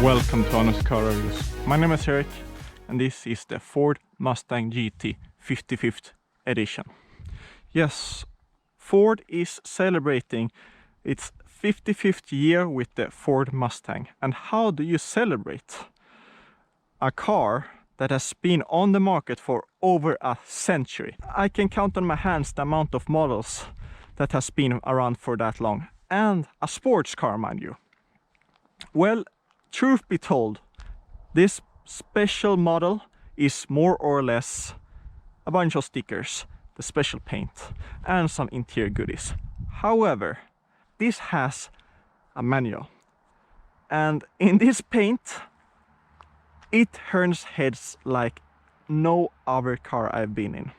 Welcome to Honest Car Reviews. My name is Eric and this is the Ford Mustang GT 55th edition. Yes, Ford is celebrating its 55th year with the Ford Mustang. And how do you celebrate a car that has been on the market for over a century? I can count on my hands the amount of models that has been around for that long. And a sports car, mind you. Well, truth be told, this special model is more or less a bunch of stickers, the special paint, and some interior goodies. However, this has a manual. And in this paint, it turns heads like no other car I've been in.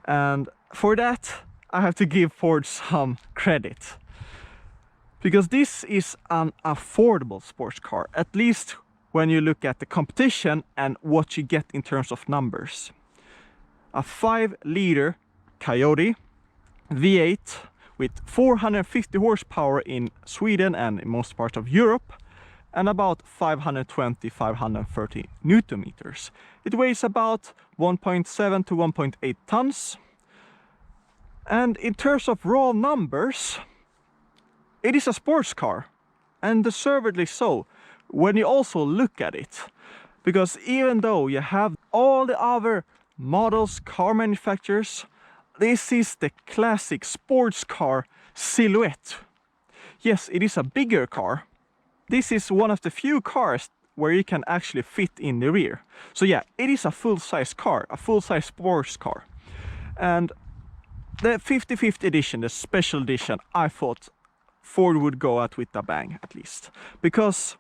And for that, I have to give Ford some credit. Because this is an affordable sports car, at least when you look at the competition and what you get in terms of numbers. A 5-liter Coyote V8 with 450 horsepower in Sweden and in most parts of Europe, and about 520-530 Newton meters. It weighs about 1.7 to 1.8 tons. And in terms of raw numbers, it is a sports car, and deservedly so, when you also look at it. Because even though you have all the other models, car manufacturers, this is the classic sports car silhouette. Yes, it is a bigger car. This is one of the few cars where you can actually fit in the rear. So yeah, it is a full-size car, a full-size sports car. And the 55th edition, the special edition, I thought Ford would go out with a bang, at least. Because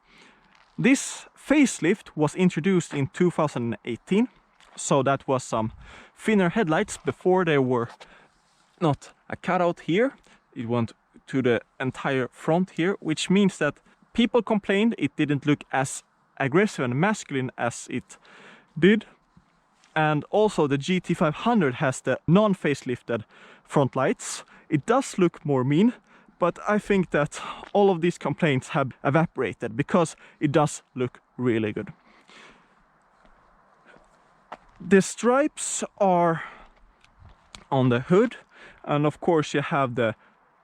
this facelift was introduced in 2018. So that was some thinner headlights. Before they were not a cutout here. It went to the entire front here, which means that people complained it didn't look as aggressive and masculine as it did. And also the GT500 has the non-facelifted front lights. It does look more mean. But I think that all of these complaints have evaporated because it does look really good. The stripes are on the hood, and of course you have the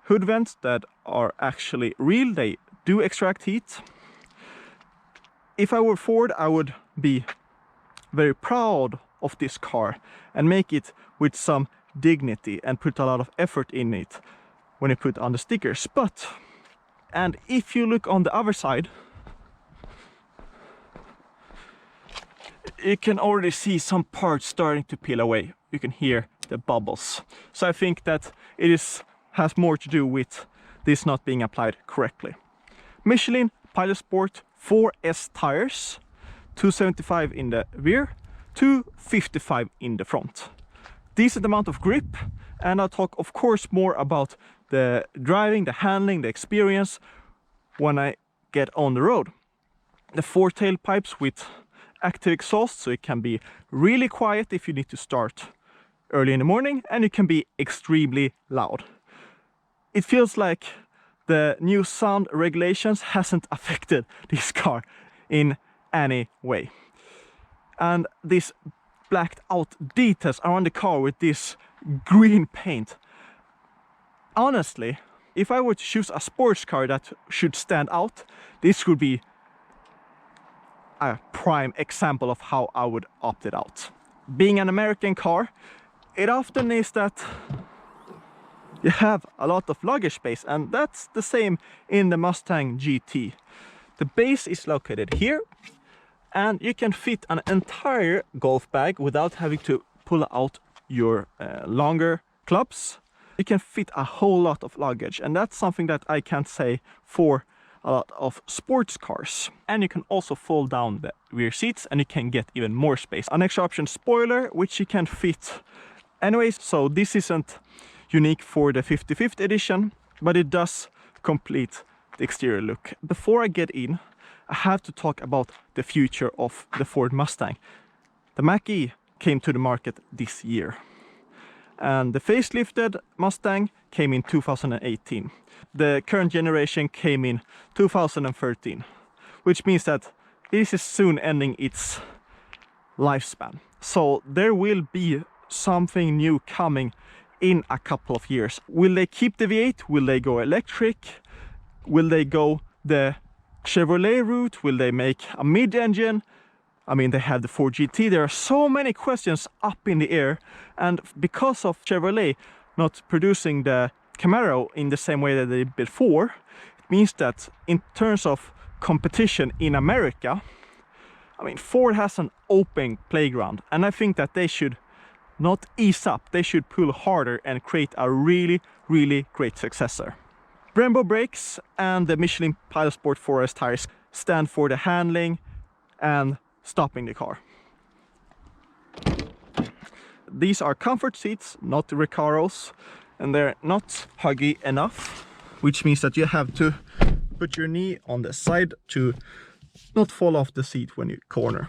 hood vents that are actually real. They do extract heat. If I were Ford, I would be very proud of this car and make it with some dignity and put a lot of effort in it when you put on the stickers. And if you look on the other side, you can already see some parts starting to peel away. You can hear the bubbles. So I think that it has more to do with this not being applied correctly. Michelin Pilot Sport 4S tires, 275 in the rear, 255 in the front. Decent amount of grip, and I'll talk of course more about the driving, the handling, the experience when I get on the road. The 4 tailpipes with active exhaust, so it can be really quiet if you need to start early in the morning, and it can be extremely loud. It feels like the new sound regulations hasn't affected this car in any way. And this blacked out details around the car with this green paint. Honestly, if I were to choose a sports car that should stand out, this would be a prime example of how I would opt it out. Being an American car, it often is that you have a lot of luggage space, and that's the same in the Mustang GT. The base is located here, and you can fit an entire golf bag without having to pull out your longer clubs. You can fit a whole lot of luggage, and that's something that I can't say for a lot of sports cars. And you can also fold down the rear seats, and you can get even more space. An extra option spoiler, which you can fit anyways, so this isn't unique for the 55th edition, but it does complete the exterior look. Before I get in, I have to talk about the future of the Ford Mustang. The Mach-E came to the market this year, and the facelifted Mustang came in 2018. The current generation came in 2013, which means that this is soon ending its lifespan. So there will be something new coming in a couple of years. Will they keep the V8? Will they go electric? Will they go the Chevrolet route? Will they make a mid-engine? I mean, they have the Ford GT. There are so many questions up in the air, and because of Chevrolet not producing the Camaro in the same way that they did before, it means that in terms of competition in America, I mean, Ford has an open playground, and I think that they should not ease up. They should pull harder and create a really, really great successor. Brembo brakes and the Michelin Pilot Sport 4S tires stand for the handling and stopping the car. These are comfort seats, not the Recaros, and they're not huggy enough, which means that you have to put your knee on the side to not fall off the seat when you corner.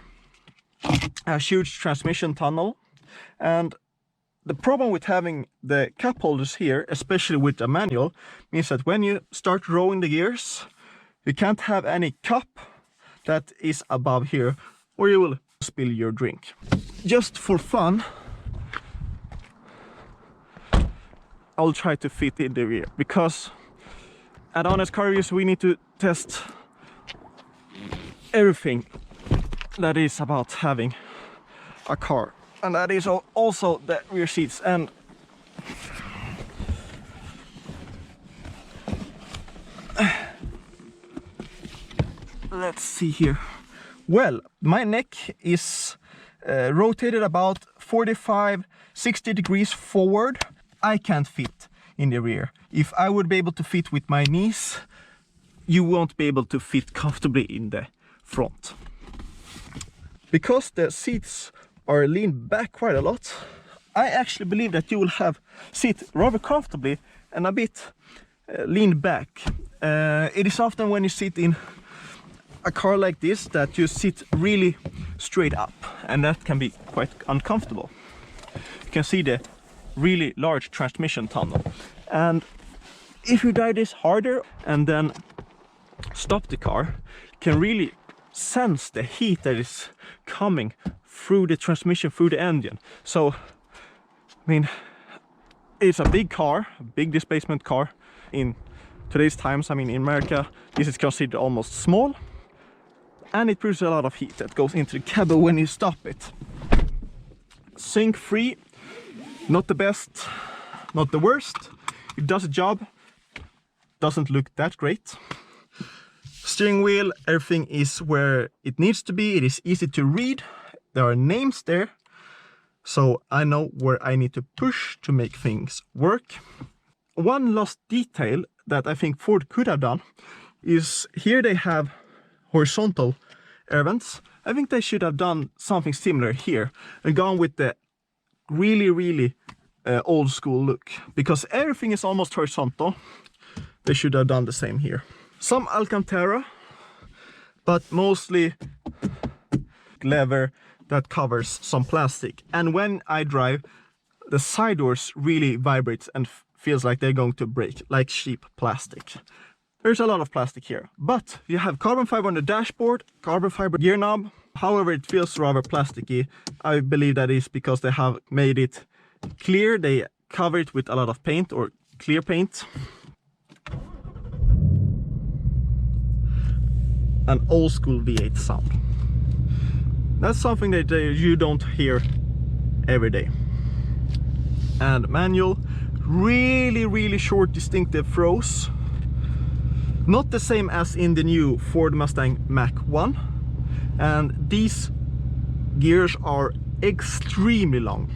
A huge transmission tunnel, and the problem with having the cup holders here, especially with the manual, means that when you start rolling the gears, you can't have any cup that is above here, or you will spill your drink. Just for fun, I'll try to fit in the rear, because at Honest Car Reviews we need to test everything that is about having a car, and that is also the rear seats. And let's see here. Well, my neck is rotated about 45-60 degrees forward. I can't fit in the rear. If I would be able to fit with my knees, you won't be able to fit comfortably in the front. Because the seats are leaned back quite a lot, I actually believe that you will sit rather comfortably and a bit leaned back. It is often when you sit in a car like this that you sit really straight up, and that can be quite uncomfortable. You can see the really large transmission tunnel, and if you drive this harder and then stop the car, you can really sense the heat that is coming through the transmission, through the engine. So, I mean, it's a big car, a big displacement car. In today's times, I mean, in America, this is considered almost small, and it produces a lot of heat that goes into the cabin when you stop it. Sync free, not the best, not the worst. It does a job, doesn't look that great. Steering wheel, everything is where it needs to be. It is easy to read. there are names there, so I know where I need to push to make things work. One last detail that I think Ford could have done is here they have horizontal air vents. I think they should have done something similar here and gone with the really old school look, because everything is almost horizontal. They should have done the same here. Some Alcantara, but mostly leather that covers some plastic. And when I drive, the side doors really vibrates and feels like they're going to break, like cheap plastic. There's a lot of plastic here, but you have carbon fiber on the dashboard, carbon fiber gear knob. However, it feels rather plasticky. I believe that is because they have made it clear. They cover it with a lot of paint or clear paint. An old school V8 sound. That's something that you don't hear every day. And manual, really short distinctive throws. Not the same as in the new Ford Mustang Mach-1. And these gears are extremely long.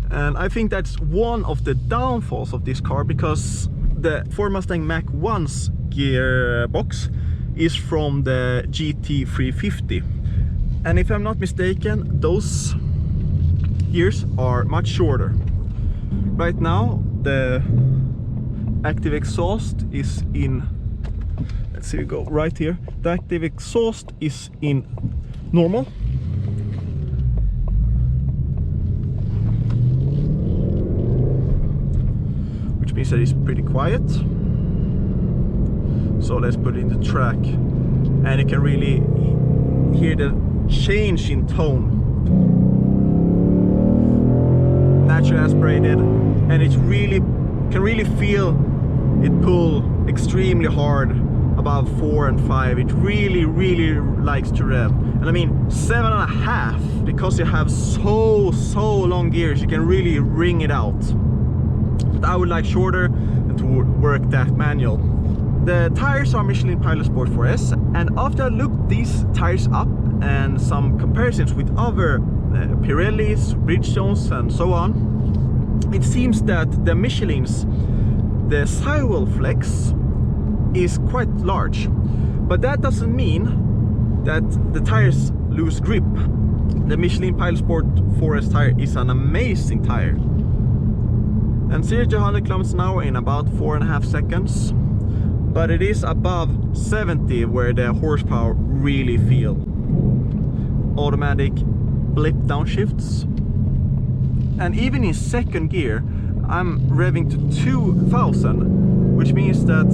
And I think that's one of the downfalls of this car, because the Ford Mustang Mach-1's gearbox is from the GT350. And if I'm not mistaken, those gears are much shorter. Right now, the active exhaust is in, let's see, we go right here. The active exhaust is in normal. Which means that it's pretty quiet. So let's put it in the track. And you can really hear the change in tone. Naturally aspirated, and it really can really feel it pull extremely hard above 4 and 5. It really likes to rev. And I mean 7.5, because you have so long gears, you can really wring it out. But I would like shorter and to work that manual. The tires are Michelin Pilot Sport 4S, and after I looked these tires up and some comparisons with other Pirellis, Bridgestones and so on, it seems that the Michelin's, the sidewall flex is quite large, but that doesn't mean that the tires lose grip. The Michelin Pilot Sport 4S tire is an amazing tire, and 0 to 100 kilometers an hour in about 4.5 seconds. But it is above 70 where the horsepower really feel. Automatic blip downshifts. And even in second gear, I'm revving to 2000, which means that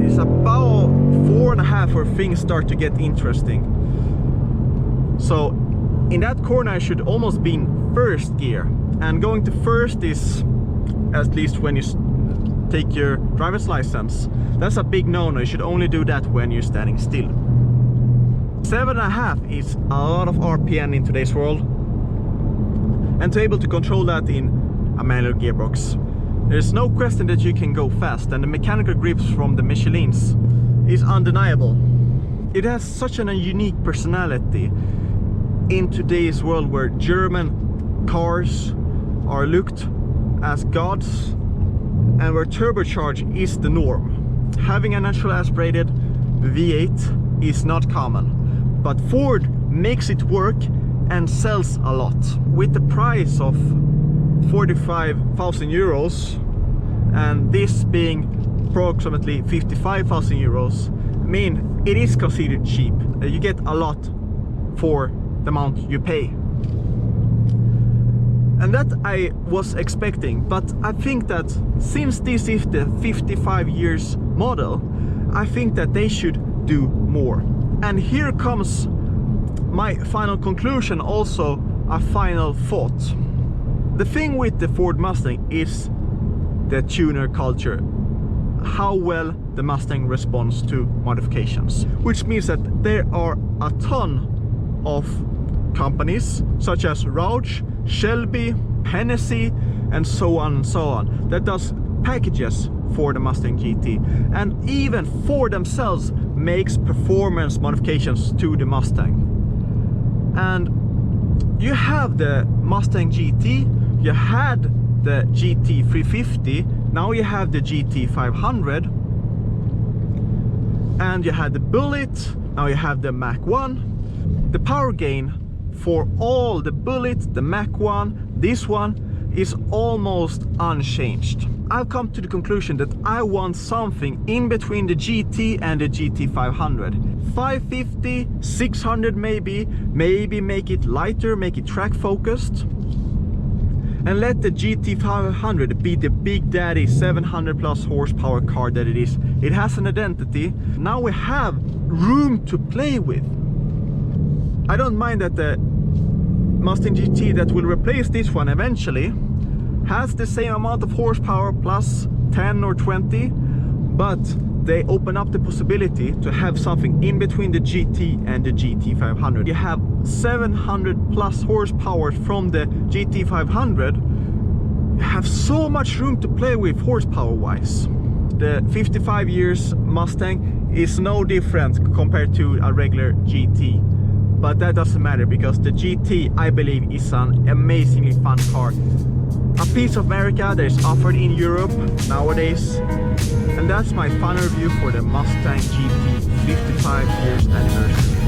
it's about 4.5 where things start to get interesting. So in that corner I should almost be in first gear. And going to first is, at least when you take your driver's license, that's a big no-no. You should only do that when you're standing still. 7.5 is a lot of RPM in today's world, and to be able to control that in a manual gearbox, there's no question that you can go fast, and the mechanical grips from the Michelins is undeniable. It has such a unique personality in today's world where German cars are looked as gods and where turbocharge is the norm. Having a naturally aspirated V8 is not common, but Ford makes it work and sells a lot. With the price of 45,000 euros and this being approximately 55,000 euros, I mean, it is considered cheap. You get a lot for the amount you pay. And that I was expecting, but I think that since this is the 55 years model, I think that they should do more. And here comes my final conclusion, also a final thought. The thing with the Ford Mustang is the tuner culture. How well the Mustang responds to modifications. Which means that there are a ton of companies such as Roush, Shelby, Hennessy and so on that does packages for the Mustang GT, and even Ford themselves makes performance modifications to the Mustang. And you have the Mustang GT, you had the GT 350, now you have the GT 500, and you had the Bullet, now you have the Mach 1. The power gain for all the Bullet, the Mach 1, this one is almost unchanged. I've come to the conclusion that I want something in between the GT and the GT 500. 550, 600 maybe make it lighter, make it track focused. And let the GT 500 be the big daddy 700 plus horsepower car that it is. It has an identity. Now we have room to play with. I don't mind that the Mustang GT that will replace this one eventually has the same amount of horsepower plus 10 or 20, but they open up the possibility to have something in between the GT and the GT 500. You have 700 plus horsepower from the GT 500. You have so much room to play with horsepower wise. The 55 years Mustang is no different compared to a regular GT. But that doesn't matter because the GT, I believe, is an amazingly fun car. A piece of America that is offered in Europe nowadays. And that's my final review for the Mustang GT 55 years anniversary.